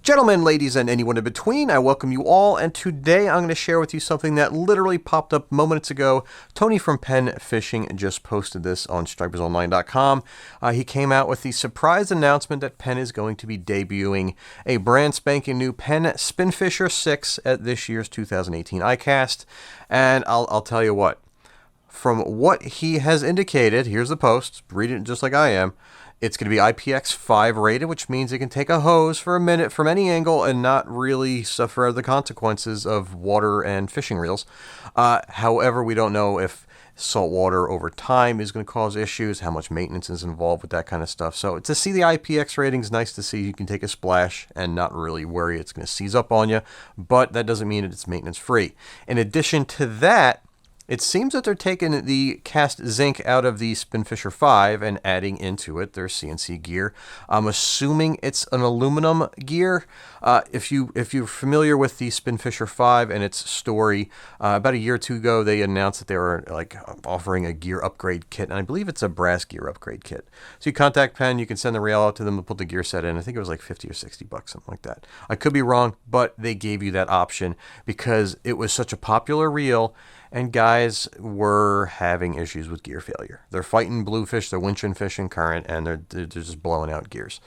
Gentlemen, ladies, and anyone in between, I welcome you all, and today I'm going to share with you something that literally popped up moments ago. Tony from Penn Fishing just posted this on stripersonline.com. He came out with the surprise announcement that Penn is going to be debuting a brand spanking new Penn Spinfisher VI at this year's 2018 Icast, and I'll tell you what. From what he has indicated, here's the post, read it just like I am. It's going to be IPX5 rated, which means it can take a hose for a minute from any angle and not really suffer the consequences of water and fishing reels. However, we don't know if salt water over time is going to cause issues, how much maintenance is involved with that kind of stuff. So to see the IPX rating is nice to see. You can take a splash and not really worry it's going to seize up on you, but that doesn't mean it's maintenance free. In addition to that, it seems that they're taking the cast zinc out of the Spinfisher V and adding into it their CNC gear. I'm assuming it's an aluminum gear. If you're familiar with the Spinfisher V and its story, about a year or two ago they announced that they were offering a gear upgrade kit, and I believe it's a brass gear upgrade kit. So you contact Penn, you can send the reel out to them to put the gear set in. I think it was like $50 or $60, something like that. I could be wrong, but they gave you that option because it was such a popular reel. And guys were having issues with gear failure. They're fighting bluefish, they're winching fish in current, and they're just blowing out gears.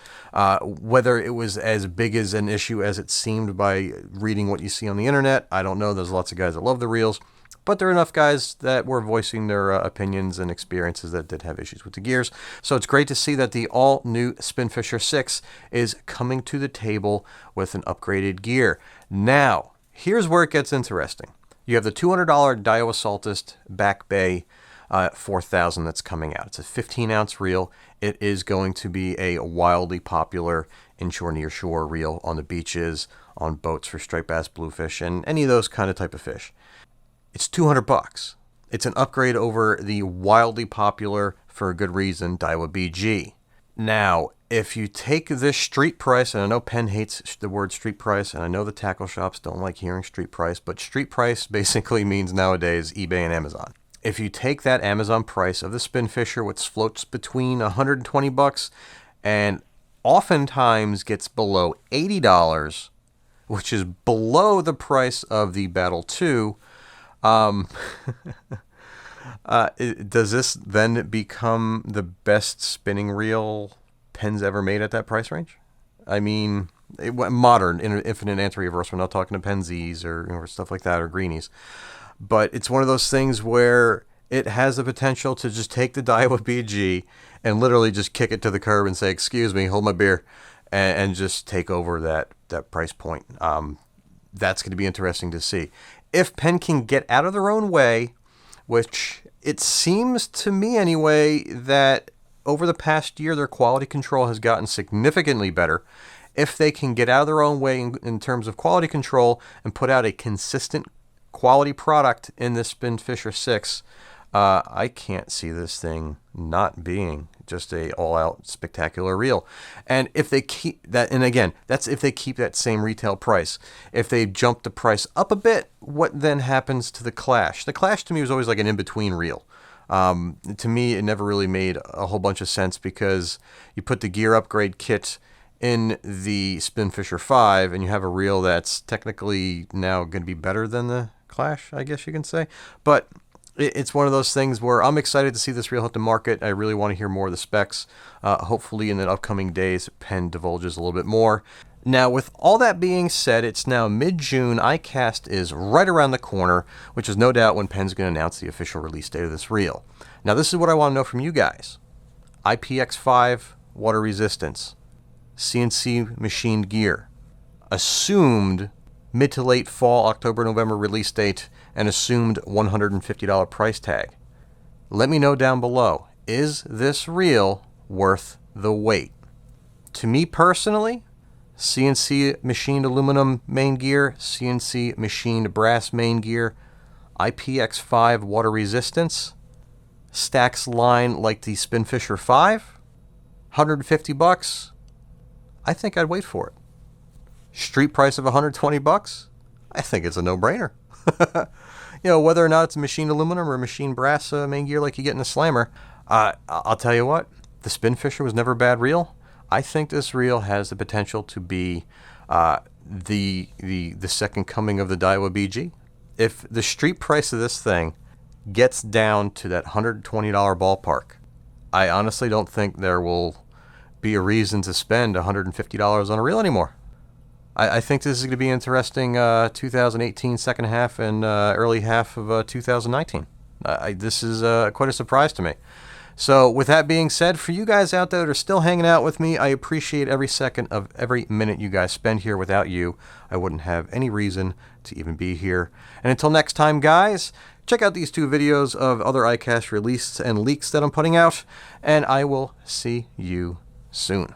Whether it was as big as an issue as it seemed by reading what you see on the internet, I don't know. There's lots of guys that love the reels, but there are enough guys that were voicing their opinions and experiences that did have issues with the gears. So it's great to see that the all-new Spinfisher VI is coming to the table with an upgraded gear. Now, here's where it gets interesting. You have the $200 Daiwa Saltist Back Bay 4000 that's coming out. It's a 15-ounce reel. It is going to be a wildly popular inshore, nearshore reel on the beaches, on boats for striped bass, bluefish, and any of those kind of type of fish. It's $200. It's an upgrade over the wildly popular, for a good reason, Daiwa BG. Now, if you take this street price, and I know Penn hates the word street price, and I know the tackle shops don't like hearing street price, but street price basically means nowadays eBay and Amazon. If you take that Amazon price of the Spinfisher, which floats between $120 and oftentimes gets below $80, which is below the price of the Battle 2, does this then become the best spinning reel Penn's ever made at that price range? I mean, modern, infinite anti-reverse. We're not talking to Penn Z's or stuff like that, or greenies. But it's one of those things where it has the potential to just take the Daiwa BG and literally just kick it to the curb and say, excuse me, hold my beer, and just take over that price point. That's going to be interesting to see. If Penn can get out of their own way, which it seems to me anyway that over the past year, their quality control has gotten significantly better. If they can get out of their own way in terms of quality control and put out a consistent quality product in this Spinfisher VI, I can't see this thing not being just a all-out spectacular reel. And if they keep that, and again, that's if they keep that same retail price. If they jump the price up a bit, what then happens to the Clash? The Clash to me was always like an in-between reel. To me, it never really made a whole bunch of sense because you put the gear upgrade kit in the Spinfisher V and you have a reel that's technically now going to be better than the Clash, I guess you can say. But it's one of those things where I'm excited to see this reel hit the market. I really want to hear more of the specs. Hopefully in the upcoming days, Penn divulges a little bit more. Now, with all that being said, it's now mid-June. Icast is right around the corner, which is no doubt when Penn's going to announce the official release date of this reel. Now, this is what I want to know from you guys. IPX5 water resistance, CNC machined gear, assumed mid to late fall, October, November release date, and assumed $150 price tag. Let me know down below, is this reel worth the wait? To me personally, CNC machined aluminum main gear, CNC machined brass main gear, IPX5 water resistance, stacks line like the Spinfisher V, $150. I think I'd wait for it. Street price of $120. I think it's a no-brainer. Whether or not it's machined aluminum or machined brass main gear like you get in a slammer, I'll tell you what, the Spinfisher was never a bad reel. I think this reel has the potential to be The second coming of the Daiwa BG. If the street price of this thing gets down to that $120 ballpark, I honestly don't think there will be a reason to spend $150 on a reel anymore. I think this is going to be interesting 2018 second half and early half of 2019. This is quite a surprise to me. So with that being said, for you guys out there that are still hanging out with me, I appreciate every second of every minute you guys spend here. Without you, I wouldn't have any reason to even be here. And until next time, guys, check out these 2 videos of other Icast releases and leaks that I'm putting out, and I will see you soon.